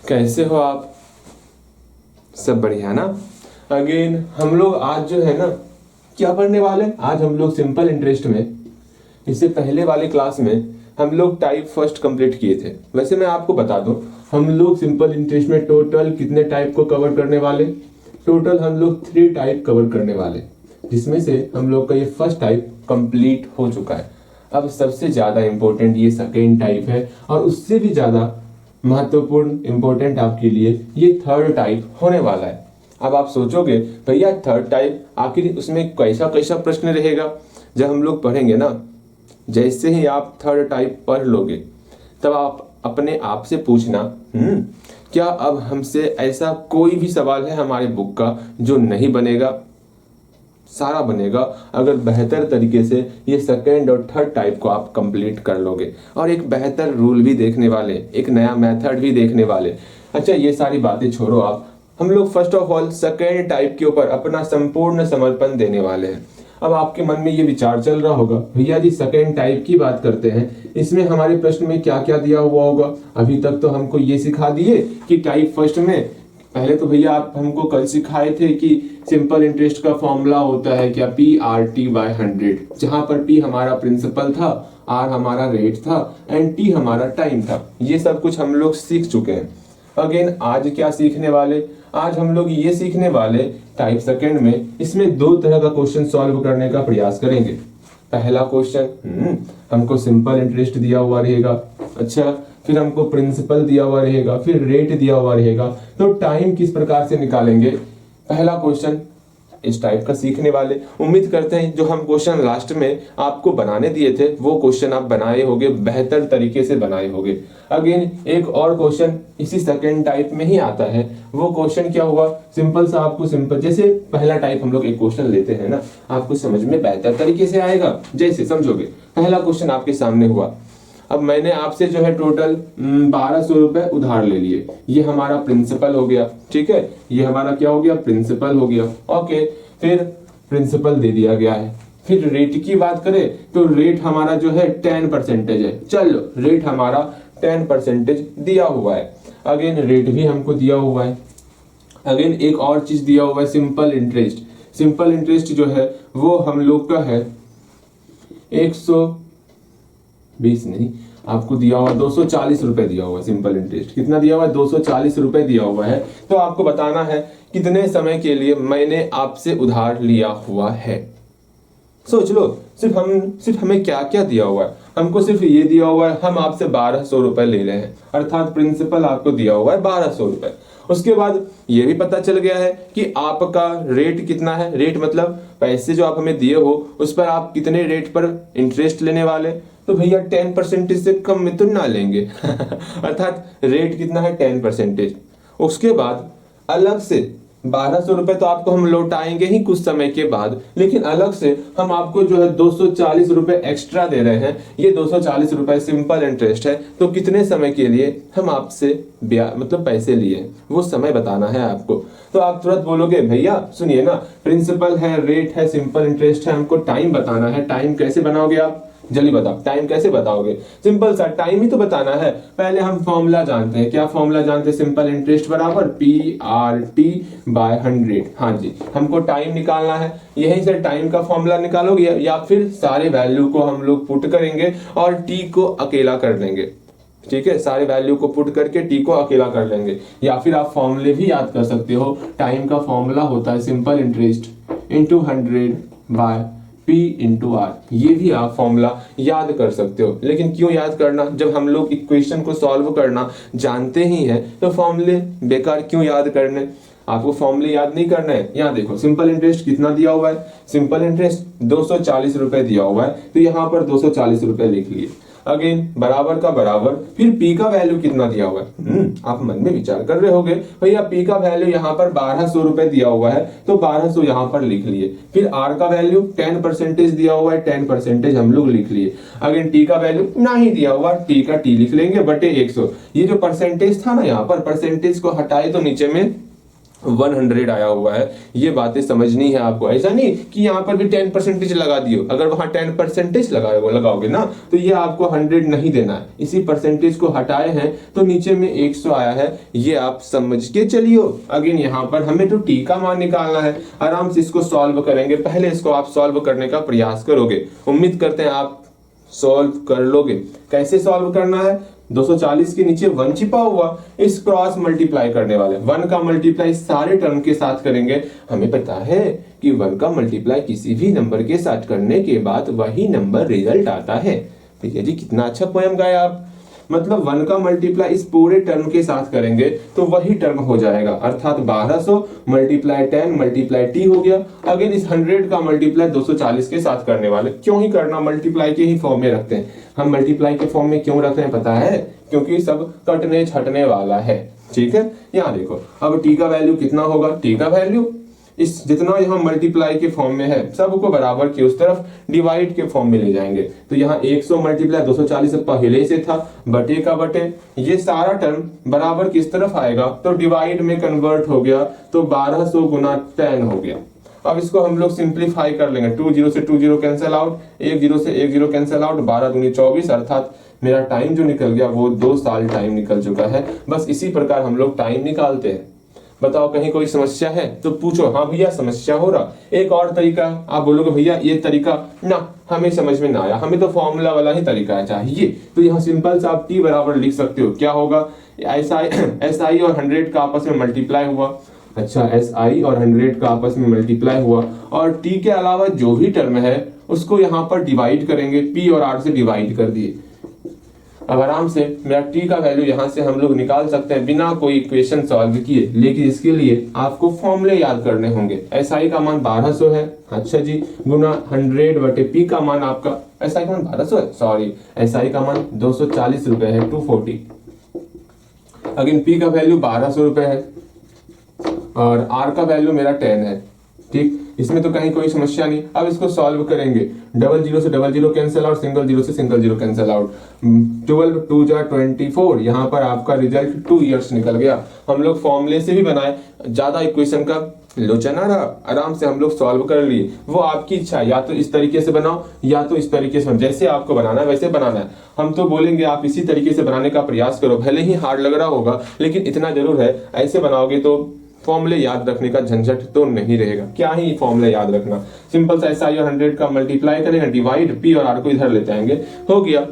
कैसे हो आप? सब बढ़िया ना? अगेन हम लोग आज जो है ना क्या पढ़ने वाले हैं? आज हम लोग सिंपल इंटरेस्ट में, इससे पहले वाले क्लास में हम लोग टाइप फर्स्ट कंप्लीट किए थे। वैसे मैं आपको बता दूं, हम लोग सिंपल इंटरेस्ट में टोटल कितने टाइप को कवर करने वाले? टोटल हम लोग 3 टाइप कवर करने वाले, जिसमें से हम लोग का ये फर्स्ट टाइप कंप्लीट हो चुका है। अब सबसे ज्यादा इंपॉर्टेंट ये सेकेंड टाइप है, और उससे भी ज्यादा महत्वपूर्ण इंपॉर्टेंट आपके लिए ये थर्ड टाइप होने वाला है। अब आप सोचोगे भैया थर्ड टाइप आखिर उसमें कैसा कैसा प्रश्न रहेगा? जब हम लोग पढ़ेंगे ना, जैसे ही आप थर्ड टाइप पढ़ लोगे तब आप अपने आप से पूछना, क्या अब हमसे ऐसा कोई भी सवाल है हमारे बुक का जो नहीं बनेगा? सारा बनेगा अगर बेहतर तरीके से ये सेकेंड और थर्ड टाइप को आप कंप्लीट कर लोगे। और एक बेहतर रूल भी देखने वाले, एक नया मेथड भी देखने वाले। अच्छा, ये सारी बातें छोड़ो आप, हम लोग first of all second type के ऊपर अपना संपूर्ण समर्पण देने वाले हैं। अब आपके मन में ये विचार चल रहा होगा, भैया जी सेकेंड टाइप की बात करते हैं, इसमें हमारे प्रश्न में क्या क्या दिया हुआ होगा? अभी तक तो हमको ये सिखा दिए कि टाइप फर्स्ट में, पहले तो भैया आप हमको कल सिखाए थे कि सिंपल इंटरेस्ट का फॉर्मूला होता है क्या, PRT/100, जहां पर P हमारा प्रिंसिपल था, R हमारा रेट था एंड T हमारा टाइम था। ये सब कुछ हम लोग सीख चुके हैं। अगेन आज क्या सीखने वाले? आज हम लोग ये सीखने वाले टाइप सेकेंड में, इसमें 2 तरह का क्वेश्चन सॉल्व करने का प्रयास करेंगे। पहला क्वेश्चन हमको सिंपल इंटरेस्ट दिया हुआ रहेगा, अच्छा, फिर हमको प्रिंसिपल दिया हुआ रहेगा, फिर रेट दिया हुआ रहेगा, तो टाइम किस प्रकार से निकालेंगे? पहला क्वेश्चन इस टाइप का सीखने वाले। उम्मीद करते हैं जो हम क्वेश्चन लास्ट में आपको बनाने दिए थे वो क्वेश्चन आप बनाए होगे, बेहतर तरीके से बनाए होगे। अगेन एक और क्वेश्चन इसी सेकेंड टाइप में ही आता है। वो क्वेश्चन क्या हुआ? सिंपल सा, आपको सिंपल, जैसे पहला टाइप हम लोग एक क्वेश्चन लेते हैं ना, आपको समझ में बेहतर तरीके से आएगा जैसे समझोगे। पहला क्वेश्चन आपके सामने हुआ, अब मैंने आपसे जो है टोटल 1200 रुपए उधार ले लिए, ये हमारा प्रिंसिपल हो गया, ठीक है, ये हमारा क्या हो गया? प्रिंसिपल हो गया। ओके, फिर प्रिंसिपल दे दिया गया है। फिर रेट की बात करें तो रेट हमारा जो है 10% है। चलो, रेट हमारा 10% दिया हुआ है। अगेन रेट भी हमको दिया हुआ है। अगेन एक और चीज दिया हुआ है, सिंपल इंटरेस्ट। सिंपल इंटरेस्ट जो है वो हम लोग का है 120 नहीं, आपको दिया हुआ 240 रुपए दिया हुआ है। सिंपल इंटरेस्ट कितना दिया हुआ है? 240 रुपए दिया हुआ है। तो आपको बताना है कितने समय के लिए मैंने आपसे उधार लिया हुआ है। सोच लो, सिर्फ हमें क्या क्या दिया हुआ है? हमको सिर्फ ये दिया हुआ है, हम आपसे 1200 रुपए ले रहे हैं, अर्थात प्रिंसिपल आपको दिया हुआ है 1200 रुपए। उसके बाद ये भी पता चल गया है कि आपका रेट कितना है। रेट मतलब पैसे जो आप हमें दिए हो उस पर आप कितने रेट पर इंटरेस्ट लेने वाले? तो भैया 10% से कम में तो ना लेंगे अर्थात रेट कितना है? 10%। उसके बाद अलग से 1200 रुपए तो आपको हम लौटाएंगे ही कुछ समय के बाद, लेकिन अलग से हम आपको जो है 240 रुपए एक्स्ट्रा दे रहे हैं। ये 240 रुपए सिंपल इंटरेस्ट है। तो कितने समय के लिए हम आपसे मतलब पैसे लिए, वो समय बताना है आपको। तो आप तुरंत बोलोगे भैया सुनिए ना, प्रिंसिपल है, रेट है, सिंपल इंटरेस्ट है, हमको टाइम बताना है। टाइम कैसे बनाओगे आप? जल्दी बताओ, टाइम कैसे बताओगे? सिंपल सा, टाइम ही तो बताना है। पहले हम फॉर्मूला जानते हैं। क्या फॉर्मूला जानते हैं? सिंपल इंटरेस्ट बराबर PRT/100। हाँ जी, हमको टाइम निकालना है। यहीं से टाइम का फॉर्मूला निकालोगे, या फिर सारे वैल्यू को हम लोग पुट करेंगे और टी को अकेला कर देंगे। ठीक है, सारे वैल्यू को पुट करके टी को अकेला कर लेंगे। या फिर आप फॉर्मूले भी याद कर सकते हो। टाइम का फॉर्मूला होता है सिंपल इंटरेस्ट इंटू 100/P/R। ये भी आप फॉर्मूला याद कर सकते हो। लेकिन क्यों याद करना, जब हम लोग इक्वेशन को सॉल्व करना जानते ही हैं तो फॉर्मूले बेकार क्यों याद करने? आपको फॉर्मूले याद नहीं करना है। यहाँ देखो, सिंपल इंटरेस्ट कितना दिया हुआ है? सिंपल इंटरेस्ट 240 रुपए दिया हुआ है, तो यहाँ पर 240 रुपए लिख लिए। अगेन बराबर का बराबर, फिर पी का वैल्यू कितना दिया हुआ है? आप मन में विचार कर रहे होगे, भैया पी का वैल्यू यहाँ पर 1200 रुपए दिया हुआ है, तो 1200 यहाँ पर लिख लिए। फिर आर का वैल्यू 10% दिया हुआ है, 10% हम लोग लिख लिए। अगेन टी का वैल्यू नहीं दिया हुआ, टी का टी लिख लेंगे बटे 100। ये जो परसेंटेज था ना, यहाँ पर परसेंटेज को हटाए तो नीचे में 100 आया हुआ है, ये बातें समझनी है आपको। ऐसा नहीं कि यहाँ पर भी 10% लगा दियो, अगर वहां 10% लगाओगे ना तो ये आपको 100 नहीं देना है, इसी परसेंटेज को हटाए हैं तो नीचे में 100 आया है, ये आप समझ के चलियो। अगेन यहाँ पर हमें तो टी का मान निकालना है, आराम से इसको सॉल्व करेंगे। पहले इसको आप सॉल्व करने का प्रयास करोगे, उम्मीद करते हैं आप सॉल्व कर लोगे। कैसे सॉल्व करना है, 240 के नीचे 1 छिपा हुआ, इस क्रॉस मल्टीप्लाई करने वाले 1 का मल्टीप्लाई सारे टर्म के साथ करेंगे। हमें पता है कि 1 का मल्टीप्लाई किसी भी नंबर के साथ करने के बाद वही नंबर रिजल्ट आता है। भैया जी कितना अच्छा पोयम गाया आप, मतलब 1 का मल्टीप्लाई इस पूरे टर्म के साथ करेंगे तो वही टर्म हो जाएगा, अर्थात 1200 मल्टीप्लाई 10 मल्टीप्लाई टी हो गया। अगेन इस 100 का मल्टीप्लाई 240 के साथ करने वाले, क्यों ही करना, मल्टीप्लाई के ही फॉर्म में रखते हैं हम। मल्टीप्लाई के फॉर्म में क्यों रखते हैं पता है, क्योंकि सब कटने छटने वाला है। ठीक है, यहाँ देखो अब टी का वैल्यू कितना होगा, टी का वैल्यू इस जितना यहाँ मल्टीप्लाई के फॉर्म में है सबको बराबर के उस तरफ डिवाइड के फॉर्म में ले जाएंगे। तो यहाँ 100 मल्टीप्लाई 240 पहले से था, बटे का बटे, ये सारा टर्म बराबर किस तरफ आएगा तो डिवाइड में कन्वर्ट हो गया, तो 1200 गुना 10 हो गया। अब इसको हम लोग सिंप्लीफाई कर लेंगे, 2 0 से 2 0 कैंसिल आउट, 1 0 से 1 0 कैंसिल आउट, 12 दूनी 24, अर्थात मेरा टाइम जो निकल गया वो 2 साल टाइम निकल चुका है। बस इसी प्रकार हम लोग टाइम निकालते हैं। बताओ कहीं कोई समस्या है तो पूछो, हाँ भैया समस्या हो रहा। एक और तरीका आप बोलोगे भैया ये तरीका ना हमें समझ में ना आया, हमें तो फॉर्मूला वाला ही तरीका चाहिए, तो यहाँ सिंपल सा आप टी बराबर लिख सकते हो। क्या होगा, एस आई और 100 का आपस में मल्टीप्लाई हुआ, अच्छा एस आई और 100 का आपस में मल्टीप्लाई हुआ, और टी के अलावा जो भी टर्म है उसको यहाँ पर डिवाइड करेंगे, पी और आर से डिवाइड कर दिए। अब आराम से मेरा टी का वैल्यू यहाँ से हम लोग निकाल सकते हैं बिना कोई इक्वेशन सॉल्व किए, लेकिन इसके लिए आपको फॉर्मूले याद करने होंगे। एस आई का मान 1200 है, अच्छा जी, गुना 100 बटे पी का मान आपका, एस आई का मान 1200 है, सॉरी एस आई का मान 240 रुपए है, 240। अगेन पी का वैल्यू 1200 रुपए है और आर का वैल्यू मेरा 10 है। ठीक, इसमें तो कहीं कोई समस्या नहीं। अब इसको सॉल्व करेंगे, 00 से 00 कैंसिल आउट, सिंगल 0 से सिंगल 0 कैंसिल आउट, 12 2 जा 24, यहाँ पर आपका रिजल्ट 2 इयर्स निकल गया। हम लोग फॉर्मूले से भी बनाए, ज्यादा इक्वेशन का लोचा ना रहा, आराम से हम लोग सॉल्व कर लिए। वो आपकी इच्छा है, या तो इस तरीके से बनाओ या तो इस तरीके से, जैसे आपको बनाना है वैसे बनाना है। हम तो बोलेंगे आप इसी तरीके से बनाने का प्रयास करो, भले ही हार्ड लग रहा होगा लेकिन इतना जरूर है, ऐसे बनाओगे तो फॉर्मूले याद रखने का झंझट तो नहीं रहेगा। क्या ही फॉर्मूले याद रखना, सिंपल सा एसआई और 100 का मल्टीप्लाई करेंगे, डिवाइड, पी और आर को इधर लेते आएंगे, हो गया।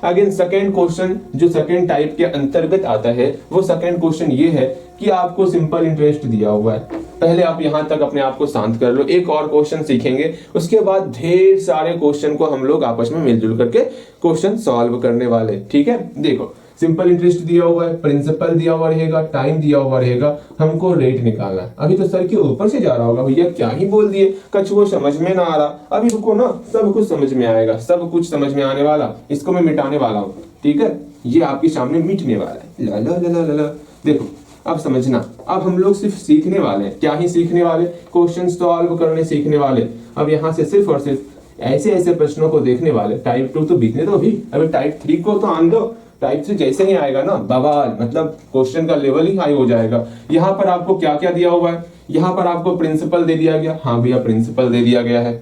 अगेन सेकेंड क्वेश्चन जो सेकेंड टाइप के अंतर्गत आता है, वो सेकेंड क्वेश्चन ये है कि आपको सिंपल इंटरेस्ट दिया हुआ है। पहले आप यहां तक अपने आप को शांत कर लो, एक और क्वेश्चन सीखेंगे, उसके बाद ढेर सारे क्वेश्चन को हम लोग आपस में मिलजुल करके क्वेश्चन सॉल्व करने वाले। ठीक है, देखो सिंपल इंटरेस्ट दिया हुआ है, प्रिंसिपल दिया हुआ रहेगा, टाइम दिया हुआ रहेगा, हमको रेट निकालना है। अभी तो सर के ऊपर से जा रहा होगा, भैया क्या ही बोल दिए, कछुआ समझ में ना आ रहा। अभी रुको ना, सब कुछ समझ में आएगा, सब कुछ समझ में आने वाला, इसको मैं मिटाने वाला हूँ। ठीक है, ये आपके सामने मिटने वाला है। ला ला ला ला ला। देखो अब समझना, अब हम लोग सिर्फ सीखने वाले हैं। क्या ही सीखने वाले, क्वेश्चन सॉल्व करने सीखने वाले। अब यहाँ से सिर्फ और सिर्फ ऐसे ऐसे प्रश्नों को देखने वाले। टाइप 2 तो बीतने दो अभी टाइप 3 को तो आन दो। टाइप से जैसे ही आएगा ना बवाल, मतलब क्वेश्चन का लेवल ही हाई हो जाएगा। यहाँ पर आपको क्या क्या दिया हुआ है, यहाँ पर आपको प्रिंसिपल दे दिया गया, हाँ भैया प्रिंसिपल दे दिया गया है,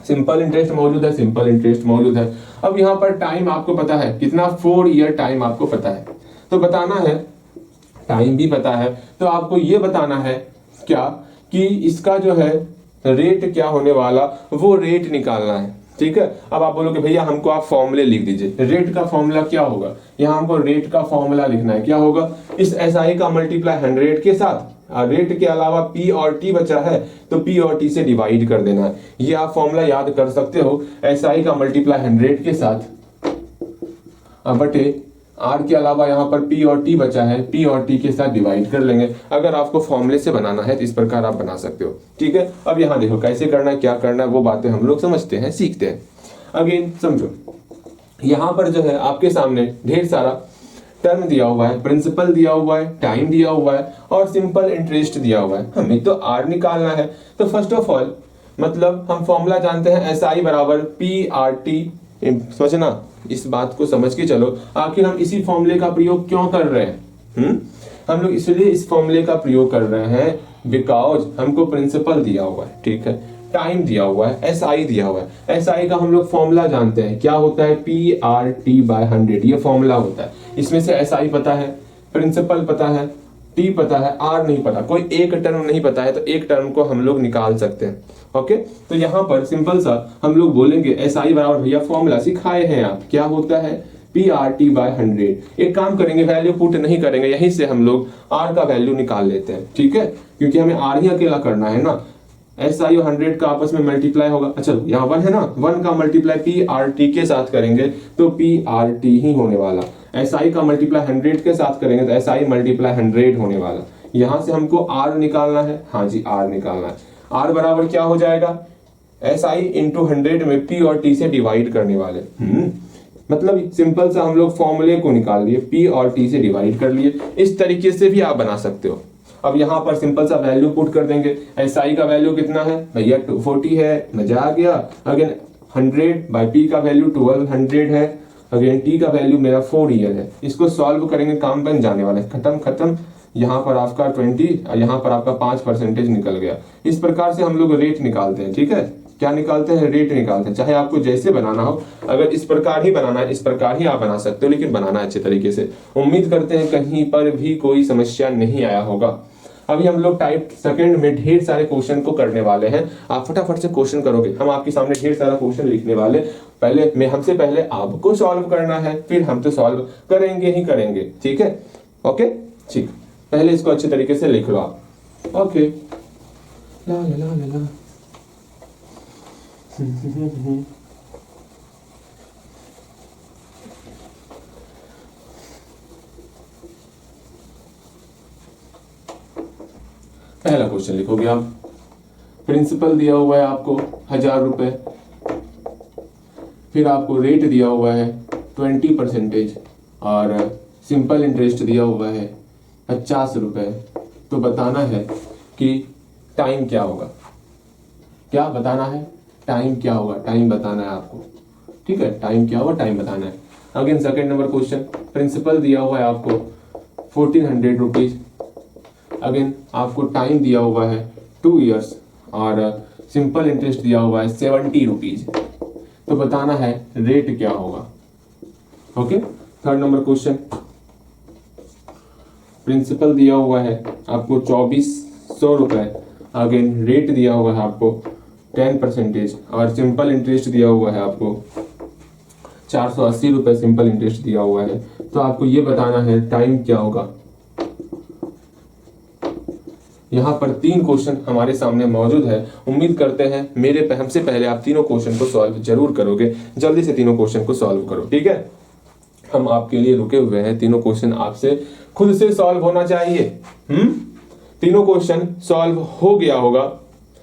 सिंपल इंटरेस्ट मौजूद है, सिंपल इंटरेस्ट मौजूद है। अब यहाँ पर टाइम आपको पता है कितना, 4 ईयर टाइम आपको पता है, तो बताना है, टाइम भी पता है, तो आपको ये बताना है क्या कि इसका जो है रेट क्या होने वाला, वो रेट निकालना है। ठीक है, अब आप बोलोगे भैया हमको आप फॉर्मूले लिख दीजिए। रेट का फॉर्मूला क्या होगा, यहाँ हमको रेट का फॉर्मूला लिखना है। क्या होगा, इस एसआई का मल्टीप्लाई 100 के साथ, रेट के अलावा पी और टी बचा है तो पी और टी से डिवाइड कर देना है। ये आप फॉर्मूला याद कर सकते हो, एसआई का मल्टीप्लाई 100 के साथ बटे आर के अलावा यहाँ पर पी और टी बचा है, पी और टी के साथ डिवाइड कर लेंगे। अगर आपको फॉर्मूले से बनाना है तो इस प्रकार आप बना सकते हो। ठीक है, अब यहाँ देखो कैसे करना है, क्या करना है, वो बातें हम लोग समझते हैं, सीखते हैं। अगेन समझो, यहाँ पर जो है आपके सामने ढेर सारा टर्म दिया हुआ है, प्रिंसिपल दिया हुआ है, टाइम दिया हुआ है और सिंपल इंटरेस्ट दिया हुआ है। हमें तो आर निकालना है। तो फर्स्ट ऑफ ऑल मतलब हम फॉर्मूला जानते हैं, एस आई बराबर पी आर टी। समझना, इस बात को समझ के चलो, आखिर हम इसी फॉर्मूले का प्रयोग क्यों कर रहे हैं। हम लोग इसलिए इस फॉर्मूले का प्रयोग कर रहे हैं बिकॉज हमको प्रिंसिपल दिया हुआ है, ठीक है, टाइम दिया हुआ है, एसआई दिया हुआ है। एसआई का हम लोग फॉर्मूला जानते हैं, क्या होता है, PRT/100, ये फॉर्मूला होता है। इसमें से एसआई पता है, प्रिंसिपल पता है, टी पता है, आर नहीं पता, कोई एक टर्म नहीं पता है तो एक टर्म को हम लोग निकाल सकते हैं। ओके, तो यहाँ पर सिंपल सा हम लोग बोलेंगे एसआई बराबर, भैया फॉर्मूला सिखाए हैं आप, क्या होता है, PRT/100। एक काम करेंगे, वैल्यू पुट नहीं करेंगे, यहीं से हम लोग आर का वैल्यू निकाल लेते हैं, ठीक है, क्योंकि हमें आर ही अकेला करना है ना। एसआई और 100 का आपस में मल्टीप्लाई होगा, अच्छा यहाँ 1 है ना, 1 का मल्टीप्लाई PRT के साथ करेंगे तो PRT ही होने वाला। एसआई का मल्टीप्लाई 100 के साथ करेंगे तो एसआई मल्टीप्लाई 100 होने वाला। यहां से हमको आर निकालना है, हाँ जी आर निकालना है। आर बराबर क्या हो जाएगा, एसआई इंटू 100 में P और T से डिवाइड करने वाले। मतलब सिंपल सा हम लोग फॉर्मूले को निकाल लिए, P और T से डिवाइड कर लिए। इस तरीके से भी आप बना सकते हो। अब यहाँ पर सिंपल सा वैल्यू पुट कर देंगे। एसआई का वैल्यू कितना है भैया, 240 है, मजा आ गया। अगेन 100/P का वैल्यू 1200 है। अगेन टी का वैल्यू मेरा 4 ईयर है। इसको सॉल्व करेंगे, काम बन जाने वाला है, खत्म खत्म। यहाँ पर आपका 20, यहाँ पर आपका 5% निकल गया। इस प्रकार से हम लोग रेट निकालते हैं, ठीक है, क्या निकालते हैं, रेट निकालते हैं। चाहे आपको जैसे बनाना हो, अगर इस प्रकार ही बनाना है इस प्रकार ही आप बना सकते हो, लेकिन बनाना अच्छे तरीके से। उम्मीद करते हैं कहीं पर भी कोई समस्या नहीं आया होगा। अभी हम लोग टाइप सेकंड में ढेर सारे क्वेश्चन को करने वाले हैं। आप फटाफट से क्वेश्चन करोगे, हम आपके सामने ढेर सारा क्वेश्चन लिखने वाले। हमसे पहले आपको सॉल्व करना है, फिर हम तो सॉल्व करेंगे ही करेंगे, ठीक है, ओके ठीक। पहले इसको अच्छे तरीके से लिख लो आप, ओके। ला ला ला ला ला। पहला क्वेश्चन लिखोगे आप, प्रिंसिपल दिया हुआ है आपको 1000 रुपए, फिर आपको रेट दिया हुआ है 20% और सिंपल इंटरेस्ट दिया हुआ है 50 रुपए। तो बताना है कि टाइम क्या होगा, क्या बताना है, टाइम क्या होगा, टाइम बताना है आपको, ठीक है, टाइम क्या होगा, टाइम बताना है। Again second number question, principal दिया हुआ है आपको 1400 रुपीज। अगेन आपको टाइम दिया हुआ है 2 इयर्स और सिंपल इंटरेस्ट दिया हुआ है 70 रुपीज। तो बताना है रेट क्या होगा, okay. Third number question, principal दिया हुआ है आपको 2400 रुपए। अगेन रेट दिया हुआ है आपको 10% और सिंपल इंटरेस्ट दिया हुआ है आपको 480 रुपए सिंपल इंटरेस्ट दिया हुआ है। तो आपको ये बताना है टाइम क्या होगा। यहाँ पर 3 क्वेश्चन हमारे सामने मौजूद है। उम्मीद करते हैं हमसे पहले आप तीनों क्वेश्चन को सॉल्व जरूर करोगे। जल्दी से तीनों क्वेश्चन को सॉल्व करो, ठीक है। हम आपके लिए रुके हुए हैं, तीनों क्वेश्चन आपसे खुद से सॉल्व होना चाहिए। तीनों क्वेश्चन सॉल्व हो गया होगा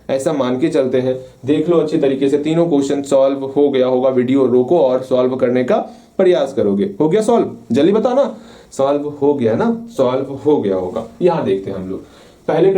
ऐसा मान के चलते हैं। देख लो अच्छे तरीके से, तीनों क्वेश्चन सॉल्व हो गया होगा। वीडियो रोको और सॉल्व करने का प्रयास करोगे। हो गया सॉल्व, जल्दी बताना, सॉल्व हो गया ना, सॉल्व हो गया होगा। यहाँ देखते हैं हम लोग। पहले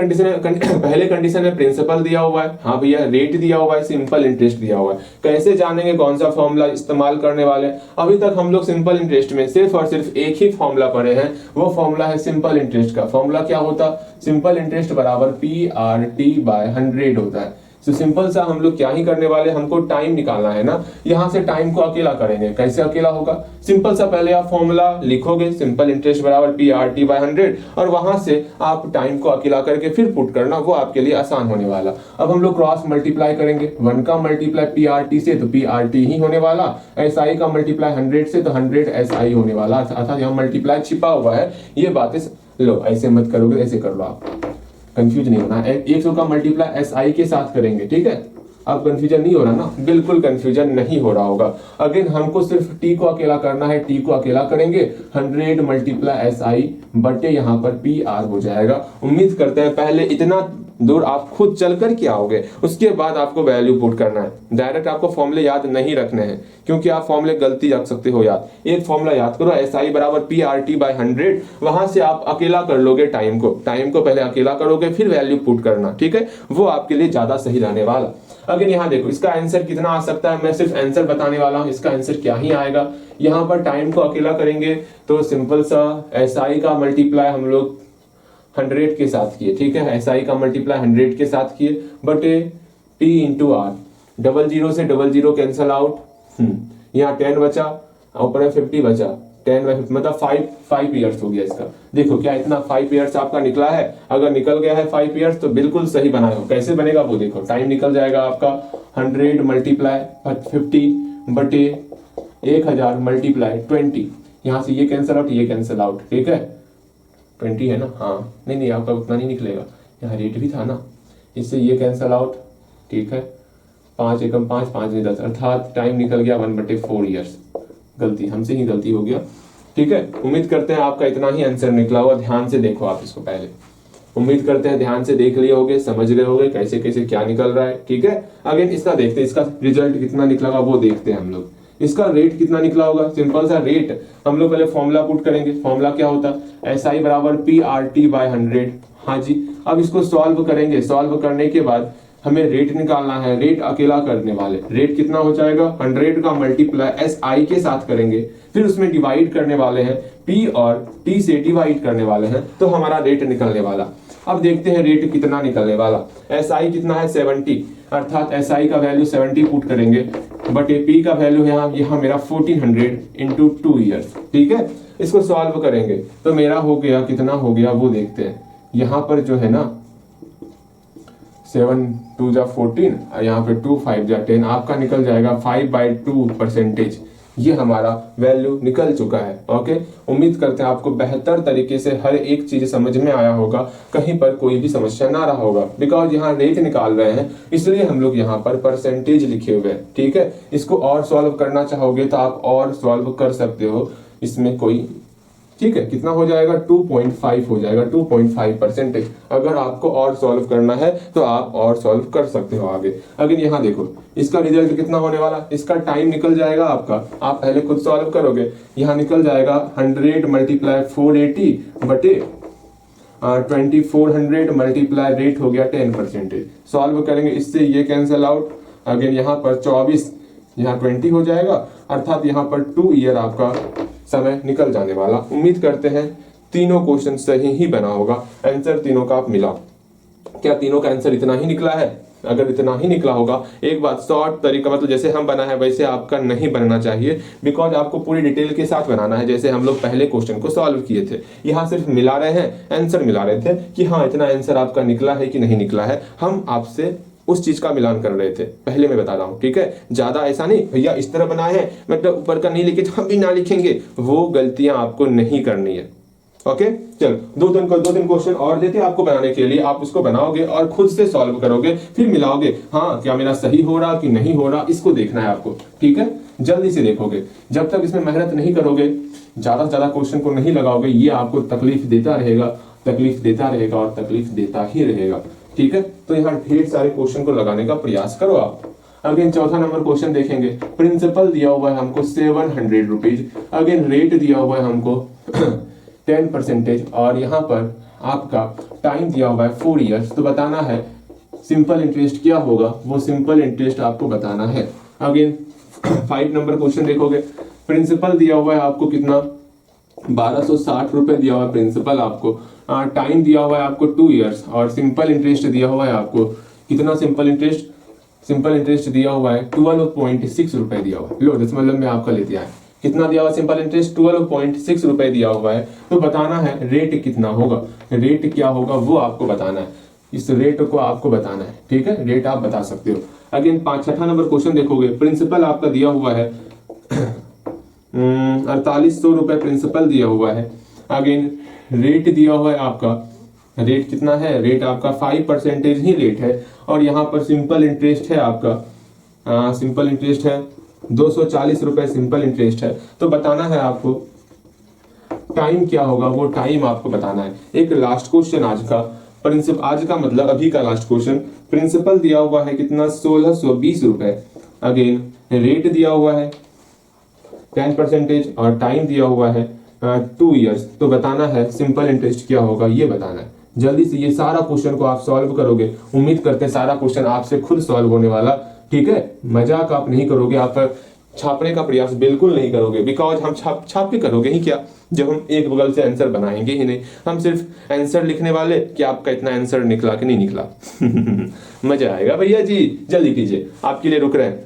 कंडीशन में प्रिंसिपल दिया हुआ है, हाँ भैया, रेट दिया हुआ है, सिंपल इंटरेस्ट दिया हुआ है। कैसे जानेंगे कौन सा फॉर्मूला इस्तेमाल करने वाले? अभी तक हम लोग सिंपल इंटरेस्ट में सिर्फ और सिर्फ एक ही फॉर्मूला पढ़े हैं, वो फॉर्मूला है सिंपल इंटरेस्ट का। फॉर्मूला क्या होता? सिंपल इंटरेस्ट बराबर PRT/100 होता है। तो सिंपल सा हम लोग क्या ही करने वाले, हमको टाइम निकालना है ना। यहां से टाइम को अकेला करेंगे। कैसे अकेला होगा? सिंपल सा पहले आप फॉर्मूला लिखोगे, सिंपल इंटरेस्ट बराबर PRT/100, और वहां से आप टाइम को अकेला करके फिर पुट करना, वो आपके लिए आसान होने वाला। अब हम लोग क्रॉस मल्टीप्लाई करेंगे। 1 का मल्टीप्लाई PRT से तो PRT ही होने वाला, SI का मल्टीप्लाई 100 से तो 100 SI होने वाला। अर्थात यहाँ मल्टीप्लाई छिपा हुआ है। ये बातें लो, ऐसे मत करोगे, ऐसे कर लो, आप कंफ्यूज नहीं होना। 100 का मल्टीप्लाई SI के साथ करेंगे, ठीक है। अब कंफ्यूजन नहीं हो रहा ना? बिल्कुल कंफ्यूजन नहीं हो रहा होगा। अगेन हमको सिर्फ T को अकेला करना है, T को अकेला करेंगे, 100 मल्टीप्लाई SI बटे यहाँ पर PR हो जाएगा। उम्मीद करते हैं पहले इतना दूर आप खुद चलकर के आओगे, उसके बाद आपको वैल्यू पुट करना है। डायरेक्ट आपको फॉर्मूले याद नहीं रखने हैं, क्योंकि आप फॉर्मूले गलती रख सकते हो याद। एक फॉर्मूला याद करो, SI बराबर PRT/100, वहां से आप अकेला कर लोगे टाइम को पहले अकेला करोगे, फिर वैल्यू पुट करना, ठीक है। वो आपके लिए ज्यादा सही रहने वाला। अगर यहाँ देखो इसका आंसर कितना आ सकता है, मैं सिर्फ आंसर बताने वाला हूँ। इसका आंसर क्या ही आएगा, यहाँ पर टाइम को अकेला करेंगे तो सिंपल सा SI का मल्टीप्लाई हम लोग 100 के साथ किए, ठीक है, SI का मल्टीप्लाई 100 के साथ किए बटे T इंटू R, 00 से 00 कैंसल आउट, यहाँ 10 बचा, ऊपर में 50 बचा, 10 मतलब 5 ईयर्स हो गया इसका। देखो क्या इतना 5 ईयर्स आपका निकला है। अगर निकल गया है 5 ईयर्स तो बिल्कुल सही बनाए हो। कैसे बनेगा वो देखो, टाइम निकल जाएगा आपका 100 मल्टीप्लाई 50 बटे 1000 मल्टीप्लाई 20, यहाँ से ये कैंसल आउट, ये कैंसल आउट, ठीक है, 20 है ना, हाँ नहीं आपका उतना नहीं निकलेगा, यहाँ रेट भी था ना, इससे ये कैंसल आउट, ठीक है, 5 एकम 5, 5 में 10, अर्थात टाइम निकल गया 1/4 ईयर्स। गलती हमसे ही गलती हो गया, ठीक है। उम्मीद करते हैं आपका इतना ही आंसर निकला होगा। ध्यान से देखो आप इसको पहले, उम्मीद करते हैं ध्यान से देख लिए होगे, समझ रहे होगे कैसे कैसे क्या निकल रहा है, ठीक है। अगेन इसका देखते हैं, इसका रिजल्ट कितना निकला होगा वो देखते हैं हम लोग। इसका रेट कितना निकला होगा, सिंपल सा रेट, हम लोग पहले फॉर्मूला पुट करेंगे। फॉर्मूला क्या होता है, SI बराबर PRT/100। हाँ जी, अब इसको सॉल्व करेंगे। सॉल्व करने के बाद हमें रेट निकालना है। रेट अकेला करने वाले, रेट कितना हो जाएगा, 100 का मल्टीप्लाई SI के साथ करेंगे, फिर उसमें डिवाइड करने वाले हैं, P और T से डिवाइड करने वाले हैं, तो हमारा रेट निकलने वाला। अब देखते हैं रेट कितना निकलने वाला। SI कितना है 70, अर्थात SI का वैल्यू 70 पुट करेंगे, बटे P का वैल्यू है यहाँ मेरा 1400 इंटू 2 ईयर्स, ठीक है। इसको सॉल्व करेंगे तो मेरा हो गया, कितना हो गया वो देखते हैं। यहाँ पर जो है ना 7 2 जा 14 और यहाँ पे 2 5 जा 10, आपका निकल जाएगा 5/2%। ये हमारा वैल्यू निकल चुका है। ओके, उम्मीद करते हैं आपको बेहतर तरीके से हर एक चीज समझ में आया होगा, कहीं पर कोई भी समस्या ना रहा होगा। बिकॉज यहाँ रेट निकाल रहे हैं इसलिए हम लोग यहाँ पर परसेंटेज लिखे हुए हैं, ठीक है। इसको और सॉल्व करना चाहोगे तो आप और सॉल्व कर सकते हो, इसमें कोई, ठीक है, कितना हो जाएगा 2.5 हो जाएगा, 2.5%। अगर आपको और सॉल्व करना है तो आप और सॉल्व कर सकते हो आगे। अगर यहाँ देखो इसका रिजल्ट कितना होने वाला, इसका टाइम निकल जाएगा आपका, आप पहले खुद सॉल्व करोगे। यहाँ निकल जाएगा 100 मल्टीप्लाई 480 बटे 2400 मल्टीप्लाई रेट हो गया 10%। सॉल्व करेंगे, इससे ये कैंसल आउट। अगेन यहाँ पर 24, यहाँ 20 हो जाएगा, अर्थात यहाँ पर 2 ईयर आपका समय निकल जाने वाला। उम्मीद करते हैं तीनों क्वेश्चन सही ही बना होगा, आंसर तीनों का आप मिला। क्या तीनों का आंसर इतना ही निकला है? अगर इतना ही निकला होगा, एक बात शॉर्ट तरीका, मतलब जैसे हम बना है वैसे आपका नहीं बनना चाहिए, बिकॉज आपको पूरी डिटेल के साथ बनाना है। जैसे हम लोग पहले क्वेश्चन को सॉल्व किए थे, यहाँ सिर्फ मिला रहे हैं, आंसर मिला रहे थे कि हाँ इतना आंसर आपका निकला है कि नहीं निकला है। हम आपसे उस चीज का मिलान कर रहे थे, पहले मैं बता रहा हूँ, ठीक है। ज्यादा ऐसा नहीं भैया इस तरह बनाए हैं मतलब ऊपर का नहीं लिखे तो हम भी ना लिखेंगे, वो गलतियां आपको नहीं करनी है। ओके, चलो दो तीन क्वेश्चन और देते हैं आपको बनाने के लिए, आप उसको बनाओगे और खुद से सॉल्व करोगे, फिर मिलाओगे, हाँ क्या मेरा सही हो रहा कि नहीं हो रहा, इसको देखना है आपको, ठीक है। जल्दी से देखोगे, जब तक इसमें मेहनत नहीं करोगे, ज्यादा से ज्यादा क्वेश्चन को नहीं लगाओगे, ये आपको तकलीफ देता रहेगा, तकलीफ देता रहेगा और तकलीफ देता ही रहेगा, ठीक है। तो यहाँ ढेर सारे क्वेश्चन को लगाने का प्रयास करो आप। अगेन चौथा नंबर क्वेश्चन देखेंगे। प्रिंसिपल दिया हुआ है हमको 700 रुपीज, अगेन रेट दिया हुआ है हमको 10% और यहाँ पर आपका टाइम दिया हुआ है 4 ईयर्स। तो बताना है सिंपल इंटरेस्ट क्या होगा, वो सिंपल इंटरेस्ट आपको बताना है। अगेन 5 नंबर क्वेश्चन देखोगे, प्रिंसिपल दिया हुआ है आपको कितना 1260 रुपए दिया हुआ है प्रिंसिपल आपको, टाइम दिया हुआ है आपको 2 ईयर्स और सिंपल इंटरेस्ट दिया हुआ है आपको कितना, सिंपल इंटरेस्ट दिया हुआ है 12.6 रुपए दिया हुआ है। लो दशमलव में आपका लेते आए, कितना दिया हुआ सिंपल इंटरेस्ट 12.6 रुपए दिया हुआ है। तो बताना है रेट कितना होगा, रेट क्या होगा वो आपको बताना है, इस रेट को आपको बताना है, ठीक है। रेट आप बता सकते हो। अगेन 6ठा नंबर क्वेश्चन देखोगे, प्रिंसिपल आपका दिया हुआ है 4800 रुपए प्रिंसिपल दिया हुआ है। अगेन रेट दिया हुआ है आपका, रेट कितना है, रेट आपका 5% ही रेट है और यहाँ पर सिंपल इंटरेस्ट है आपका, सिंपल इंटरेस्ट है 240 रुपए सिंपल इंटरेस्ट है। तो बताना है आपको टाइम क्या होगा, वो टाइम आपको बताना है। एक लास्ट क्वेश्चन आज का, प्रिंसिपल आज का मतलब अभी का लास्ट क्वेश्चन, प्रिंसिपल दिया हुआ है कितना 1620 रुपए, अगेन रेट दिया हुआ है 10% और टाइम दिया हुआ है 2 ईयर्स। तो बताना है सिंपल इंटरेस्ट क्या होगा, ये बताना है। जल्दी से ये सारा क्वेश्चन को आप सॉल्व करोगे, उम्मीद करते हैं सारा क्वेश्चन आपसे खुद सॉल्व होने वाला, ठीक है। मजाक आप नहीं करोगे, आप छापने का प्रयास बिल्कुल नहीं करोगे, बिकॉज हम छाप के करोगे ही क्या जब हम एक बगल से आंसर बनाएंगे ही नहीं। हम सिर्फ आंसर लिखने वाले कि आपका इतना आंसर निकला कि नहीं निकला। मजा आएगा भैया जी, जल्दी कीजिए, आपके लिए रुक रहे हैं।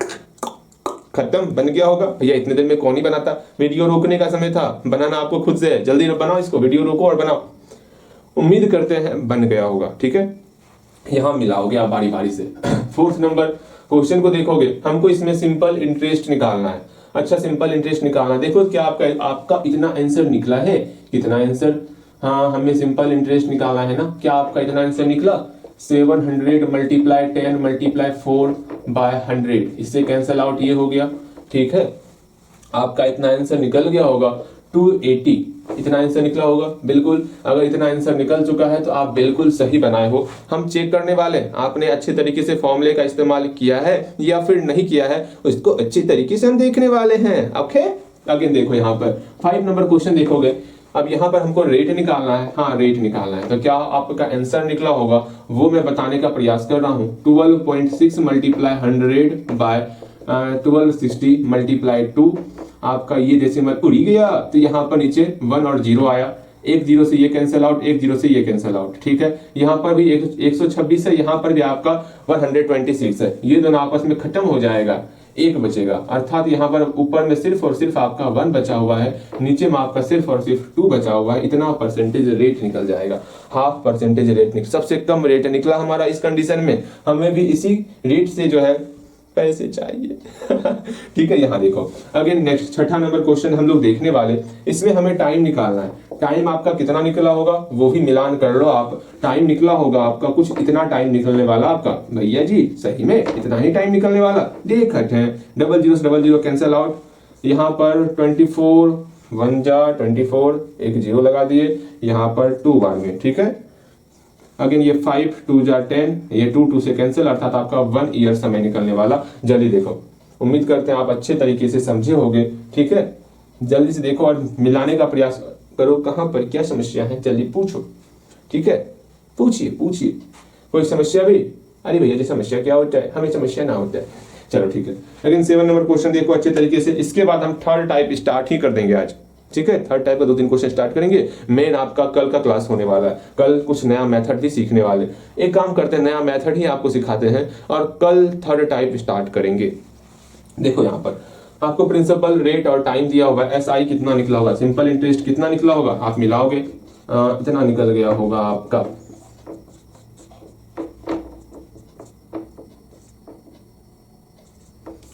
खत्म, बन गया होगा भैया, इतने देर में कौन ही बनाता, वीडियो रोकने का समय था, बनाना आपको खुद से है, जल्दी बनाओ इसको, वीडियो रोको और बनाओ। उम्मीद करते हैं बन गया होगा, ठीक है। यहां मिलाओगे आप बारी बारी से। 4th नंबर क्वेश्चन को देखोगे, हमको इसमें सिंपल इंटरेस्ट निकालना है। अच्छा, सिंपल इंटरेस्ट निकालना, देखो क्या आपका इतना आंसर निकला है, कितना आंसर, हाँ हमें सिंपल इंटरेस्ट निकालना है ना, क्या आपका इतना आंसर निकला 700 मल्टीप्लाई 10 मल्टीप्लाई 4/100, इससे कैंसल आउट ये हो गया, ठीक है। आपका इतना आंसर निकल गया होगा 280, इतना आंसर निकला होगा बिल्कुल। अगर इतना आंसर निकल चुका है तो आप बिल्कुल सही बनाए हो। हम चेक करने वाले आपने अच्छे तरीके से फॉर्मूले का इस्तेमाल किया है या फिर नहीं किया है, उसको अच्छी तरीके से हम देखने वाले हैं। ओके, अगेन देखो यहाँ पर 5 नंबर क्वेश्चन देखोगे। अब यहाँ पर हमको रेट निकालना है, हाँ रेट निकालना है, तो क्या आपका आंसर निकला होगा वो मैं बताने का प्रयास कर रहा हूँ। 12.6 मल्टीप्लाई 100 बाय 1260 मल्टीप्लाई 2, आपका ये डेसिमल उड़ गया तो यहाँ पर नीचे 1 और 0 आया, एक 0 से ये कैंसिल आउट, एक 0 से ये कैंसिल आउट, ठीक है। यहाँ पर भी 126 है, यहाँ पर भी आपका 126 है, ये दोनों आपस में खत्म हो जाएगा, एक बचेगा, अर्थात यहाँ पर ऊपर में सिर्फ और सिर्फ आपका 1 बचा हुआ है, नीचे में आपका सिर्फ और सिर्फ 2 बचा हुआ है, इतना परसेंटेज रेट निकल जाएगा, हाफ परसेंटेज रेट निकल, सबसे कम रेट निकला हमारा इस कंडीशन में। हमें भी इसी रेट से जो है पैसे चाहिए। ठीक है, यहाँ देखो अगेन नेक्स्ट 6ठा नंबर क्वेश्चन हम लोग देखने वाले, इसमें हमें टाइम निकालना है। टाइम आपका कितना निकला होगा वो भी मिलान कर लो आप। टाइम निकला होगा आपका कुछ इतना टाइम निकलने वाला आपका, भैया जी सही में इतना ही टाइम निकलने वाला, देखते हैं। 00 कैंसिल आउट, यहाँ पर 24 1 जा 24, एक 0 लगा दिए, यहाँ पर 2 बार में, ठीक है। अगेन ये 5 2 जा 10, ये 2 से कैंसिल, अर्थात आपका 1 ईयर समय निकलने वाला। जल्दी देखो, उम्मीद करते हैं आप अच्छे तरीके से समझे होंगे, ठीक है। जल्दी से देखो और मिलाने का प्रयास करो, कहां पर क्या समस्या है जल्दी पूछो, ठीक है। पूछिए पूछिए, कोई समस्या भी? अरे भैया जी समस्या क्या होता है, हमें समस्या ना होता है, चलो ठीक है। लेकिन 7 नंबर क्वेश्चन देखो अच्छे तरीके से, इसके बाद हम थर्ड टाइप स्टार्ट ही कर देंगे आज, ठीक है। थर्ड टाइप का 2-3 क्वेश्चन स्टार्ट करेंगे। मेन आपका कल का क्लास होने वाला है, कल कुछ नया मेथड भी सीखने वाले। एक काम करते हैं, नया मेथड ही आपको सिखाते हैं और कल थर्ड टाइप स्टार्ट करेंगे। देखो यहाँ पर आपको प्रिंसिपल, रेट और टाइम दिया होगा। SI कितना निकला होगा, सिंपल इंटरेस्ट कितना निकला होगा, आप मिलाओगे इतना निकल गया होगा आपका,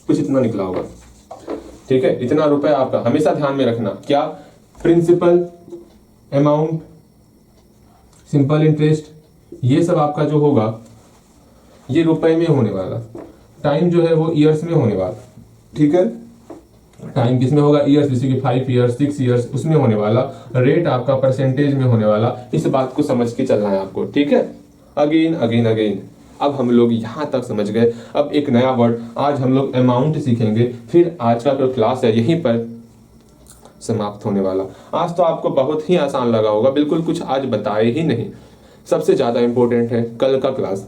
कुछ इतना निकला होगा, ठीक है। इतना रुपए आपका हमेशा ध्यान में रखना, क्या प्रिंसिपल, अमाउंट, सिंपल इंटरेस्ट, ये सब आपका जो होगा ये रुपए में होने वाला। टाइम जो है वो ईयर्स में होने वाला, ठीक है। टाइम किस में होगा, ईयर्स, जैसे कि 5 ईयर्स 6 ईयर्स उसमें होने वाला। रेट आपका परसेंटेज में होने वाला। इस बात को समझ के चलना है आपको, ठीक है। अगेन अगेन अगेन, अब हम लोग यहां तक समझ गए। अब एक नया वर्ड, आज हम लोग अमाउंट सीखेंगे, फिर आज का जो क्लास है यहीं पर समाप्त होने वाला। आज तो आपको बहुत ही आसान लगा होगा, बिल्कुल कुछ आज बताए ही नहीं। सबसे ज्यादा इंपॉर्टेंट है कल का क्लास।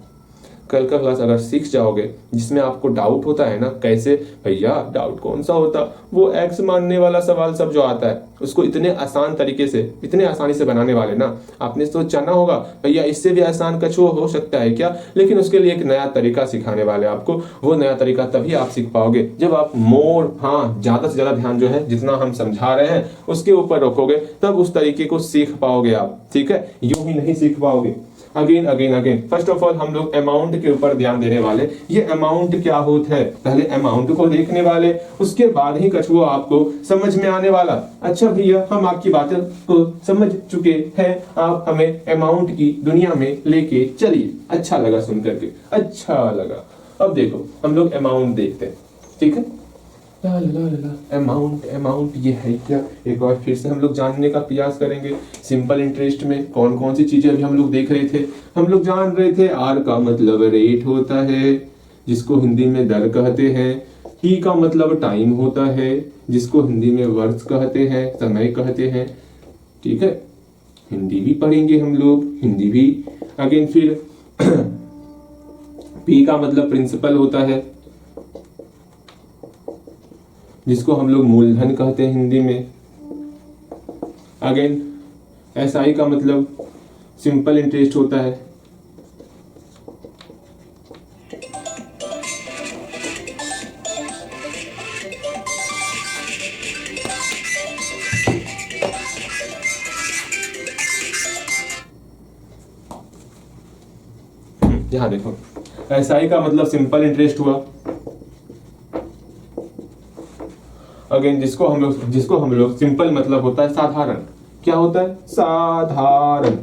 कल का क्लास अगर सीख जाओगे, जिसमें आपको डाउट होता है ना, कैसे भैया डाउट कौन सा होता, वो एक्स मानने वाला सवाल सब जो आता है उसको इतने आसान तरीके से, इतने आसानी से बनाने वाले ना, आपने तो जाना होगा भैया इससे भी आसान कछुआ हो सकता है क्या। लेकिन उसके लिए एक नया तरीका सिखाने वाले आपको। वो नया तरीका तभी आप सीख पाओगे जब आप ज्यादा से ज्यादा ध्यान जो है, जितना हम समझा रहे हैं उसके ऊपर रखोगे, तब उस तरीके को सीख पाओगे आप, ठीक है। यूं ही नहीं सीख पाओगे। Again again again, first of all हम लोग अमाउंट के ऊपर ध्यान देने वाले। ये अमाउंट क्या होता है, पहले अमाउंट को देखने वाले, उसके बाद ही कछुआ आपको समझ में आने वाला। अच्छा भैया हम आपकी बातें को समझ चुके हैं, आप हमें अमाउंट की दुनिया में लेके चलिए। अच्छा लगा सुन करके, अच्छा लगा। अब देखो हम लोग अमाउंट देखते हैं, ठीक है। ला ला ला ला, अमाउंट अमाउंट ये है क्या, एक बार फिर से हम लोग जानने का प्रयास करेंगे। सिंपल इंटरेस्ट में कौन कौन सी चीजें अभी हम लोग देख रहे थे। हम लोग जान रहे थे आर का मतलब रेट होता है, जिसको हिंदी में दर कहते हैं। टी का मतलब टाइम होता है, जिसको हिंदी में वर्ष कहते हैं, समय कहते हैं, ठीक है। हिंदी भी पढ़ेंगे हम लोग, हिंदी भी। अगेन फिर पी का मतलब प्रिंसिपल होता है, जिसको हम लोग मूलधन कहते हैं हिंदी में। अगेन एसआई का मतलब सिंपल इंटरेस्ट होता है। यहां देखो, एसआई का मतलब सिंपल इंटरेस्ट हुआ। अगेन जिसको हम लोग सिंपल मतलब होता है साधारण। क्या होता है? साधारण।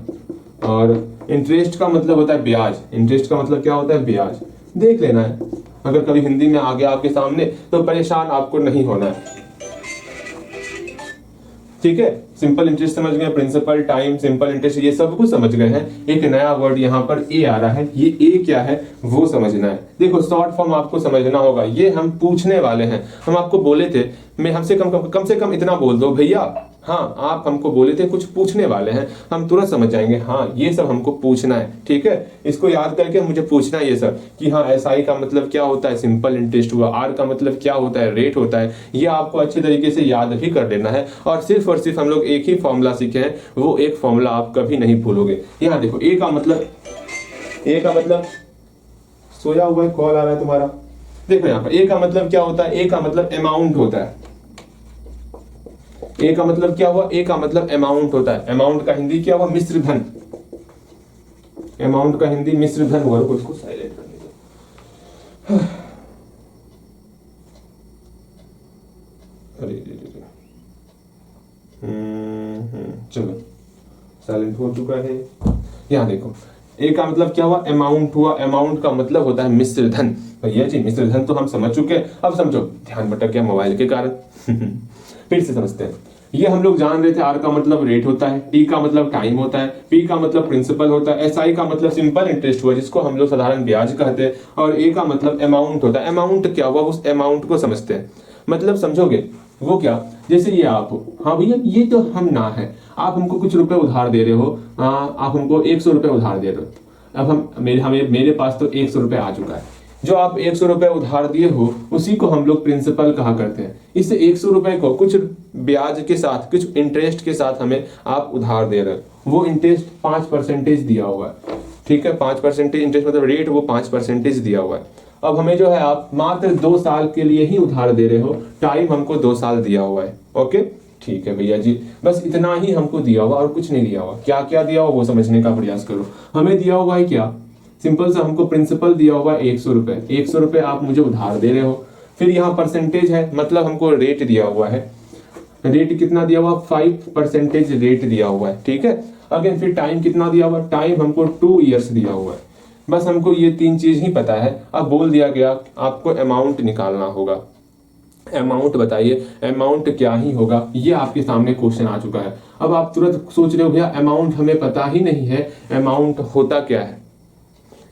और इंटरेस्ट का मतलब होता है ब्याज। इंटरेस्ट का मतलब क्या होता है? ब्याज। देख लेना है, अगर कभी हिंदी में आ गया आपके सामने तो परेशान आपको नहीं होना है। ठीक है, सिंपल इंटरेस्ट समझ गए, प्रिंसिपल, टाइम, सिंपल इंटरेस्ट, ये सब कुछ समझ गए हैं। एक नया वर्ड यहाँ पर ए आ रहा है, ये ए क्या है वो समझना है। देखो शॉर्ट फॉर्म आपको समझना होगा, ये हम पूछने वाले हैं। हम आपको बोले थे, मैं हमसे कम से कम इतना बोल दो भैया, हाँ आप हमको बोले थे कुछ पूछने वाले हैं, हम तुरंत समझ जाएंगे हाँ ये सब हमको पूछना है। ठीक है, इसको याद करके मुझे पूछना है ये सब कि हाँ एसआई का मतलब क्या होता है, सिंपल इंटरेस्ट हुआ। आर का मतलब क्या होता है, रेट होता है। ये आपको अच्छे तरीके से याद भी कर लेना है। और सिर्फ हम लोग एक ही फॉर्मूला सीखे हैं, वो एक फॉर्मूला आप कभी नहीं भूलोगे। यहाँ देखो ए का मतलब सोया हुआ है, कॉल आ रहा है तुम्हारा। देखो यहाँ पर ए का मतलब क्या होता है? ए का मतलब अमाउंट होता है। ए का मतलब क्या हुआ? ए का मतलब अमाउंट होता है। अमाउंट का हिंदी क्या हुआ? मिश्र धन। अमाउंट का हिंदी मिश्र धन हुआ। उसको साइलेंट करने दो। अरे चलो साइलेंट हो चुका है। यहां देखो ए का मतलब क्या हुआ? अमाउंट हुआ। अमाउंट का मतलब होता है मिश्र धन। भैया जी मिश्र धन तो हम समझ चुके हैं, अब समझो, ध्यान भटक गया मोबाइल के कारण। फिर से समझते हैं। ये हम लोग जान रहे थे, आर का मतलब रेट होता है, टी का मतलब टाइम होता है, पी का मतलब प्रिंसिपल होता है, एसआई का मतलब सिंपल इंटरेस्ट हुआ जिसको हम लोग साधारण ब्याज कहते हैं, और ए का मतलब अमाउंट होता है। अमाउंट क्या हुआ? उस अमाउंट को समझते हैं। मतलब समझोगे वो क्या? जैसे ये आप हो, हाँ भैया ये तो हम ना है, आप हमको कुछ रुपए उधार दे रहे हो, आप हमको 100 रुपए उधार दे रहे हो। अब मेरे पास तो 100 रुपए आ चुका है। जो आप 100 रुपए उधार दिए हो उसी को हम लोग प्रिंसिपल कहा करते हैं। इस 100 रुपए को कुछ ब्याज के साथ, कुछ इंटरेस्ट के साथ हमें आप उधार दे रहे हो। वो इंटरेस्ट 5% दिया हुआ है। ठीक है, 5% इंटरेस्ट मतलब रेट वो 5% दिया हुआ है। अब हमें जो है आप मात्र 2 साल के लिए ही उधार दे रहे हो, टाइम हमको 2 साल दिया हुआ है। ओके ठीक है भैया जी, बस इतना ही हमको दिया हुआ और कुछ नहीं दिया हुआ। क्या क्या दिया हुआ वो समझने का प्रयास करो। हमें दिया हुआ है क्या? सिंपल सा हमको प्रिंसिपल दिया हुआ है 100 रुपए। 100 रुपए आप मुझे उधार दे रहे हो। फिर यहाँ परसेंटेज है, मतलब हमको रेट दिया हुआ है। रेट कितना दिया हुआ? 5% रेट दिया हुआ है। ठीक है, अगेन फिर टाइम कितना दिया हुआ? टाइम हमको 2 इयर्स दिया हुआ है। बस हमको ये 3 चीज ही पता है। अब बोल दिया गया आपको अमाउंट निकालना होगा। अमाउंट बताइए, अमाउंट क्या ही होगा? ये आपके सामने क्वेश्चन आ चुका है। अब आप तुरंत सोच रहे हो भैया अमाउंट हमें पता ही नहीं है, अमाउंट होता क्या है?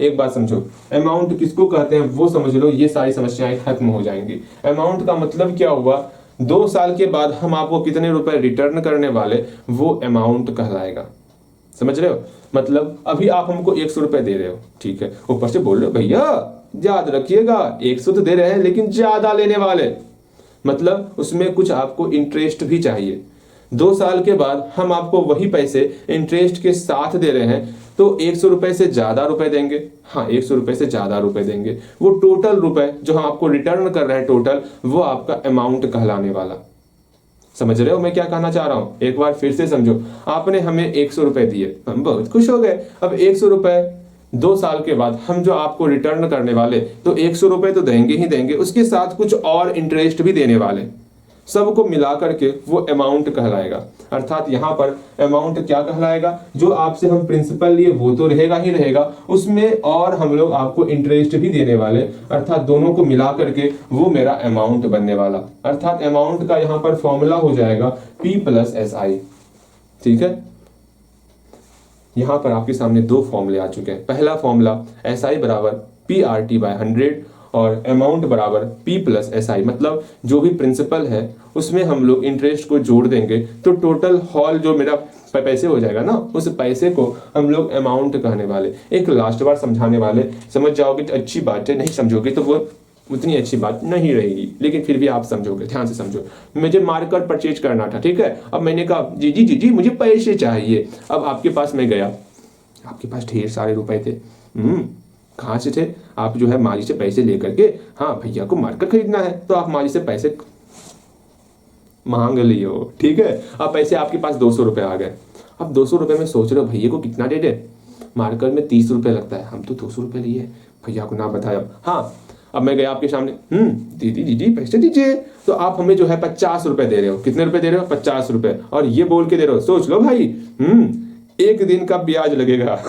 एक बात समझो, अमाउंट किसको कहते हैं वो समझ लो, ये सारी समस्याएं खत्म हो जाएंगी। अमाउंट का मतलब क्या हुआ? 2 साल के बाद हम आपको कितने रुपए रिटर्न करने वाले, वो अमाउंट कहलाएगा। समझ रहे हो? मतलब अभी आप हमको 100 रुपए दे रहे हो, ठीक है, ऊपर से बोल रहे हो भैया याद रखिएगा 100 तो दे रहे हैं लेकिन ज्यादा लेने वाले, मतलब उसमें कुछ आपको इंटरेस्ट भी चाहिए। 2 साल के बाद हम आपको वही पैसे इंटरेस्ट के साथ दे रहे हैं, तो 100 रुपए से ज्यादा रुपए देंगे। हाँ 100 रुपए से ज्यादा रुपए देंगे। वो टोटल रुपए जो हम आपको रिटर्न कर रहे हैं टोटल, वो आपका अमाउंट कहलाने वाला। समझ रहे हो मैं क्या कहना चाह रहा हूं? एक बार फिर से समझो। आपने हमें 100 रुपए दिए, हम बहुत खुश हो गए। अब 100 रुपए 2 साल के बाद हम जो आपको रिटर्न करने वाले, तो 100 रुपए तो देंगे ही देंगे, उसके साथ कुछ और इंटरेस्ट भी देने वाले। सबको मिला करके वो अमाउंट कहलाएगा। अर्थात यहाँ पर अमाउंट क्या कहलाएगा? जो आपसे हम प्रिंसिपल लिए वो तो रहेगा ही रहेगा, उसमें और हम लोग आपको इंटरेस्ट भी देने वाले, अर्थात दोनों को मिला करके वो मेरा अमाउंट बनने वाला। अर्थात अमाउंट का यहाँ पर फॉर्मूला हो जाएगा P + SI। ठीक है, यहाँ पर आपके सामने 2 फॉर्मूले आ चुके हैं। पहला फॉर्मूला SI = PRT/100 और अमाउंट बराबर P + SI, मतलब जो भी प्रिंसिपल है उसमें हम लोग इंटरेस्ट को जोड़ देंगे तो टोटल हॉल जो मेरा पैसे हो जाएगा ना, उस पैसे को हम लोग अमाउंट कहने वाले। एक लास्ट बार समझाने वाले, समझ जाओगे तो अच्छी बात है, नहीं समझोगे तो वो उतनी अच्छी बात नहीं रहेगी, लेकिन फिर भी आप समझोगे, ध्यान से समझो। मुझे मार्कर परचेज करना था, ठीक है। अब मैंने कहा जी जी जी जी मुझे पैसे चाहिए। अब आपके पास मैं गया, आपके पास ढेर सारे रुपए थे। कहाँ से थे? आप जो है माँ जी से पैसे लेकर के, हाँ भैया को मार्कर खरीदना है, तो आप माँ जी से पैसे मांग लियो, ठीक है। अब पैसे आपके पास 200 रुपये आ गए। अब 200 रुपये में सोच रहे हो भैया को कितना दे दे, मार्कर में 30 रुपये लगता है, हम तो 200 रुपये लिए, भैया को ना बताया। हाँ, अब मैं गया आपके सामने, दीदी दीदी पैसे दीजिए, तो आप हमें जो है 50 रुपये दे रहे हो। कितने रुपए दे रहे हो? 50 रुपये। और ये बोल के दे रहे हो, सोच लो भाई, 1 दिन का ब्याज लगेगा।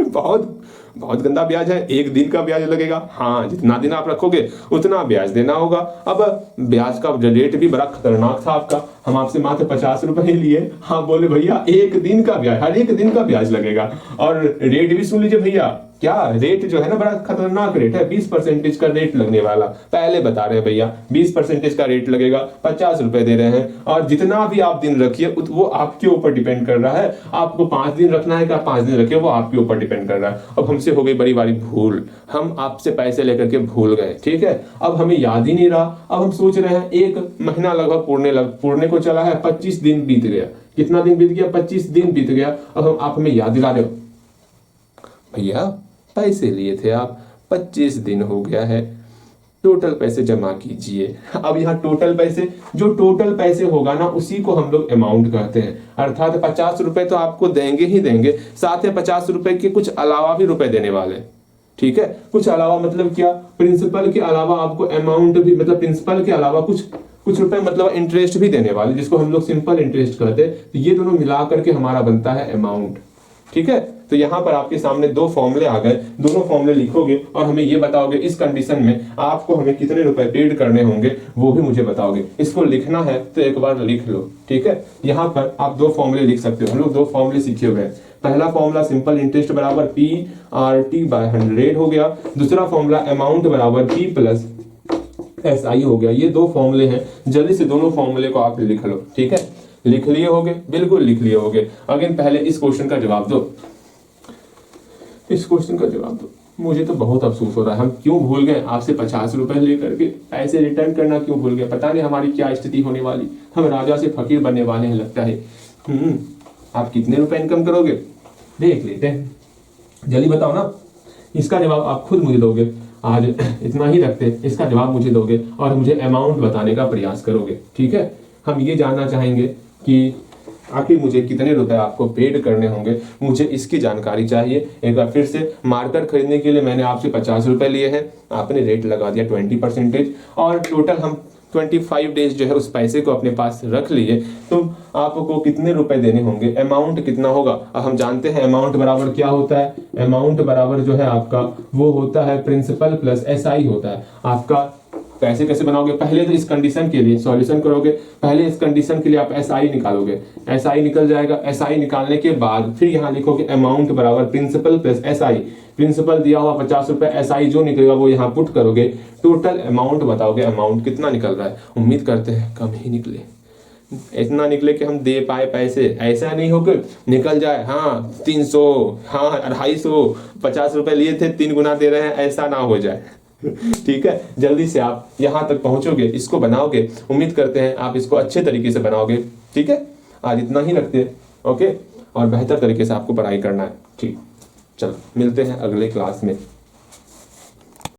बहुत बहुत गंदा ब्याज है, 1 दिन का ब्याज लगेगा। हाँ, जितना दिन आप रखोगे उतना ब्याज देना होगा। अब ब्याज का रेट भी बड़ा खतरनाक था आपका। हम आपसे मात्र 50 रुपए लिए, हाँ बोले भैया 1 दिन का ब्याज, हर 1 दिन का ब्याज लगेगा। और रेट भी सुन लीजिए भैया, क्या रेट जो है ना, बड़ा खतरनाक रेट है, 20% का रेट लगने वाला। पहले बता रहे हैं भैया 20% का रेट लगेगा, 50 रुपए दे रहे हैं। और जितना भी आप दिन रखिए वो आपके ऊपर डिपेंड कर रहा है। आपको 5 दिन रखना है क्या 5 दिन रखिए, वो आपके ऊपर डिपेंड कर रहा है। अब हमसे हो गई बड़ी बारी भूल, हम आपसे पैसे लेकर के भूल गए, ठीक है। अब हमें याद ही नहीं रहा। अब हम सोच रहे हैं 1 महीना लगभग पूर्णे को चला है, 25 दिन बीत गया। कितना दिन बीत गया? 25 दिन बीत गया। अब आप हमें याद दिला रहे हो, भैया पैसे लिए थे आप, 25 दिन हो गया है, टोटल पैसे जमा कीजिए। अब यहाँ टोटल पैसे, जो टोटल पैसे होगा ना उसी को हम लोग अमाउंट कहते हैं। अर्थात 50 रुपए तो आपको देंगे ही देंगे, साथ में 50 रुपए के कुछ अलावा भी रुपए देने वाले, ठीक है। कुछ अलावा मतलब क्या? प्रिंसिपल के अलावा आपको अमाउंट भी, मतलब प्रिंसिपल के अलावा कुछ रुपए मतलब इंटरेस्ट भी देने वाले, जिसको हम लोग सिंपल इंटरेस्ट कहते हैं। तो ये दोनों मिला करके हमारा बनता है अमाउंट, ठीक है। तो यहाँ पर आपके सामने 2 फॉर्मूले आ गए, दोनों फॉर्मूले लिखोगे और हमें ये बताओगे इस कंडीशन में आपको हमें कितने रुपए पेड करने होंगे, वो भी मुझे बताओगे। इसको लिखना है तो एक बार लिख लो, ठीक है। यहाँ पर आप 2 फॉर्मूले लिख सकते हो, हम लोग 2 फॉर्मूले सीखे हुए हैं। पहला फॉर्मूला सिंपल इंटरेस्ट बराबर PRT/100 हो गया। दूसरा फॉर्मूला अमाउंट बराबर P प्लस SI हो गया। ये 2 फॉर्मूले हैं, जल्दी से दोनों फॉर्मूले को आप लिख लो, ठीक है। लिख लिए होगे, बिल्कुल लिख लिए होगे। अगेन पहले इस क्वेश्चन का जवाब दो, इस क्वेश्चन का जवाब दो। मुझे तो बहुत अफसोस हो रहा है, हम क्यों भूल गए आपसे 50 रुपए लेकर के पैसे रिटर्न करना, क्यों भूल गए? पता नहीं हमारी क्या स्थिति होने वाली, हम राजा से फकीर बनने वाले हैं लगता है। आप कितने रुपए इनकम करोगे देख लेते हैं, जल्दी बताओ ना। इसका जवाब आप खुद मुझे दोगे, आज इतना ही रखते, इसका जवाब मुझे दोगे और मुझे अमाउंट बताने का प्रयास करोगे, ठीक है। हम ये जानना चाहेंगे कि आखिर मुझे कितने रुपए आपको पेड करने होंगे, मुझे इसकी जानकारी चाहिए। एक बार फिर से, मार्कर खरीदने के लिए मैंने आपसे 50 रुपए लिए हैं, आपने रेट लगा दिया 20%, और टोटल हम 25 डेज जो है उस पैसे को अपने पास रख लिए, तो आपको कितने रुपए देने होंगे, अमाउंट कितना होगा। अब हम जानते हैं अमाउंट बराबर क्या होता है, अमाउंट बराबर जो है आपका वो होता है प्रिंसिपल प्लस SI होता है। आपका पैसे कैसे बनाओगे? पहले तो इस कंडीशन के लिए सॉल्यूशन करोगे, पहले इस कंडीशन के लिए आप SI निकालोगे, SI निकल जाएगा। SI निकालने के बाद फिर यहाँ लिखोगे अमाउंट बराबर प्रिंसिपल प्लस SI। प्रिंसिपल दिया हुआ 50 रुपए, SI जो निकलेगा वो यहाँ पुट करोगे, टोटल अमाउंट बताओगे, अमाउंट कितना निकल रहा है। उम्मीद करते हैं कम ही निकले, इतना निकले कि हम दे पाए पैसे, ऐसा नहीं हो कि निकल जाए हाँ 300, हाँ 250, 50 रुपए लिए थे 3 गुना दे रहे हैं, ऐसा ना हो जाए। ठीक है, जल्दी से आप यहाँ तक पहुंचोगे, इसको बनाओगे। उम्मीद करते हैं आप इसको अच्छे तरीके से बनाओगे, ठीक है। आज इतना ही रखते हैं, ओके, और बेहतर तरीके से आपको पढ़ाई करना है, ठीक। चलो मिलते हैं अगले क्लास में।